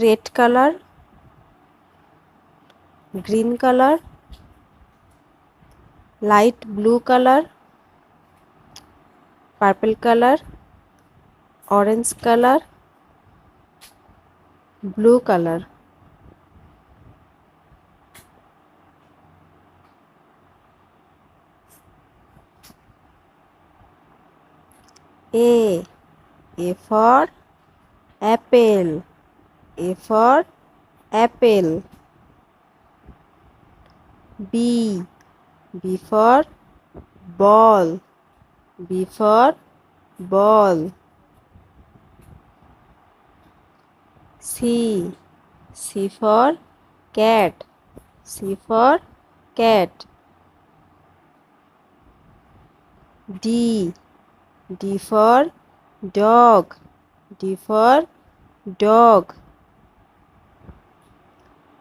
Red colour, green colour, light blue colour, purple colour, orange colour, blue colour. A for apple. A for apple. B for ball. B for ball. C for cat. C for cat. D for dog. D for dog.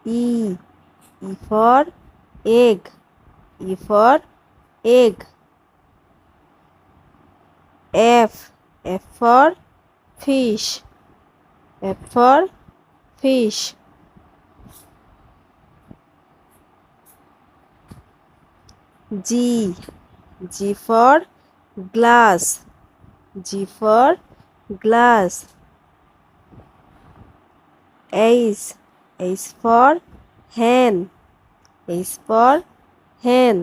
E for egg. E for egg. F for fish. F for fish. G for glass. G for glass. H for hen. H for hen.